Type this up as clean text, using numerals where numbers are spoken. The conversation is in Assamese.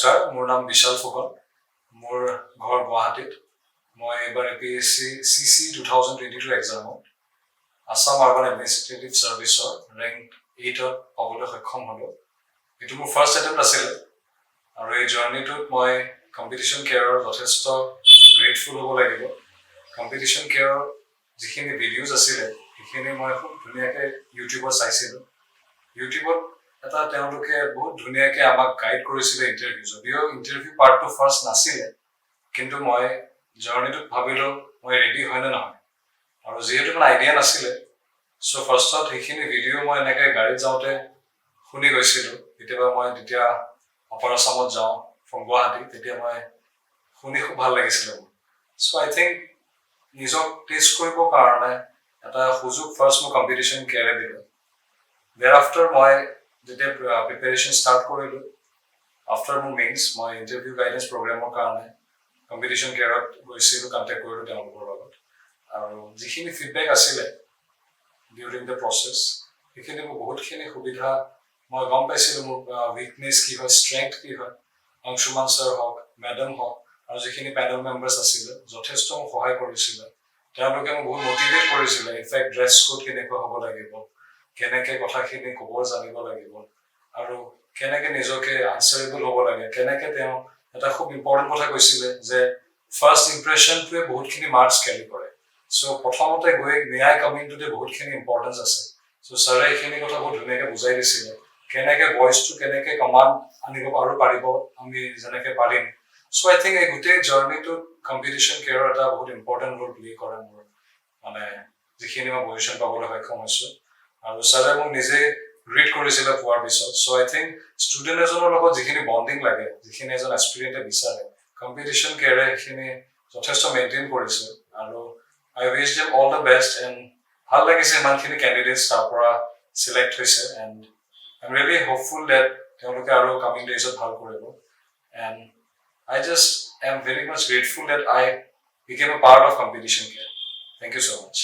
নমস্কাৰ, মোৰ নাম বিশাল ফুকন, মোৰ ঘৰ গুৱাহাটীত। মই এবাৰ APSC CC 2022 এক্সামত আছাম আৰ্বান এডমিনিষ্ট্ৰেটিভ ছাৰ্ভিচৰ ৰেংক 8ত পাবলৈ সক্ষম হ'লো। এইটো মোৰ ফাৰ্ষ্ট এটেম্প্ট আছিলে আৰু এই জাৰ্ণিটোত মই কম্পিটিশ্যন কেয়াৰৰ যথেষ্ট গ্ৰেটফুল হ'ব লাগিব। কম্পিটিশ্যন কেয়াৰৰ যিখিনি ভিডিঅ'জ আছিলে সেইখিনি মই খুব ধুনীয়াকৈ ইউটিউবত চাইছিলোঁ। ইউটিউবত এটা তেওঁলোকে বহুত ধুনীয়াকৈ আমাক গাইড কৰিছিলে ইণ্টাৰভিউ, যদিও ইণ্টাৰভিউ পাৰ্টটো ফাৰ্ষ্ট নাছিলে, কিন্তু মই জাৰ্ণিটোত ভাবিলোঁ মই ৰেডি হয় নে নহয়, আৰু যিহেতু মানে আইডিয়া নাছিলে, চ' ফাৰ্ষ্টত সেইখিনি ভিডিঅ' মই এনেকৈ গাড়ীত যাওঁতে শুনি গৈছিলোঁ। কেতিয়াবা মই তেতিয়া আপাৰ আছামত যাওঁ ফ্ৰম গুৱাহাটী, তেতিয়া মই শুনি খুব ভাল লাগিছিলে মোৰ। চ' আই থিংক নিজক টেষ্ট কৰিবৰ কাৰণে এটা সুযোগ ফাৰ্ষ্ট মই কম্পিটিশ্যন কেয়াৰে দিলোঁ। দেৰ আফটাৰ মই যেতিয়া প্ৰিপেৰেশ্যন ষ্টাৰ্ট কৰিলোঁ, আফটাৰ মোৰ মেইনছ, মই ইণ্টাৰভিউ গাইডেঞ্চ প্ৰগ্ৰেমৰ কাৰণে কম্পিটিশ্যন কেয়াৰত গৈছিলোঁ, কণ্টেক্ট কৰিলোঁ তেওঁলোকৰ লগত। আৰু যিখিনি ফিডবেক আছিলে ডিউৰিং দ্য প্ৰচেছ, সেইখিনি মোৰ বহুতখিনি সুবিধা মই গম পাইছিলোঁ। মোৰ উইকনেছ কি হয়, ষ্ট্ৰেংথ কি হয়। অংশুমান ছাৰ হওক, মেডাম হওক, আৰু যিখিনি পেনেল মেম্বাৰ্ছ আছিলে যথেষ্ট মোক সহায় কৰিছিলে। তেওঁলোকে মোক বহুত মটিভেট কৰিছিলে, ইনফেক্ট ড্ৰেছ কোড কেনেকুৱা হ'ব লাগিব, কেনেকৈ কথাখিনি ক'ব জানিব লাগিব, আৰু কেনেকৈ নিজকে আনচাৰেবল হ'ব লাগে, কেনেকৈ তেওঁ এটা খুব ইম্পৰ্টেণ্ট কথা কৈছিলে যে ফাৰ্ষ্ট ইম্প্ৰেশ্যনটোৱে বহুতখিনি মাৰ্কছ কেৰি কৰে। চ' প্ৰথমতে গৈ মেয়াই কামিংটোতে বহুতখিনি ইম্পৰ্টেঞ্চ আছে। চ' ছাৰে এইখিনি কথা বহুত ধুনীয়াকৈ বুজাই দিছিলে, কেনেকৈ ভইচটো কেনেকৈ কমাণ্ড আনিব আৰু পাৰিব, আমি যেনেকৈ পাৰিম। চ' আই থিংক এই গোটেই জাৰ্ণিটোত কম্পিটিশ্যন কেয়াৰৰ এটা বহুত ইম্পৰ্টেণ্ট ৰোল প্লে কৰে মোৰ, মানে যিখিনি মই পজিশ্যন পাবলৈ সক্ষম হৈছোঁ। আৰু ছাৰে মোক নিজে গ্ৰীড কৰিছিলে পোৱাৰ পিছত। চ' আই থিংক ষ্টুডেণ্ট এজনৰ লগত যিখিনি বণ্ডিং লাগে, যিখিনি এজন এক্সপিৰিয়েণ্টে বিচাৰে, কম্পিটিশ্যন কেয়াৰে সেইখিনি যথেষ্ট মেইনটেইন কৰিছে। আৰু I wish them all the best, and ভাল লাগিছে ইমানখিনি কেণ্ডিডেটছ তাৰ পৰা চিলেক্ট হৈছে, and I am really hopeful that তেওঁলোকে আৰু কামিং ডেইজত ভাল কৰিব। And I just am very much grateful that I became a part of competition care. Thank you so' much.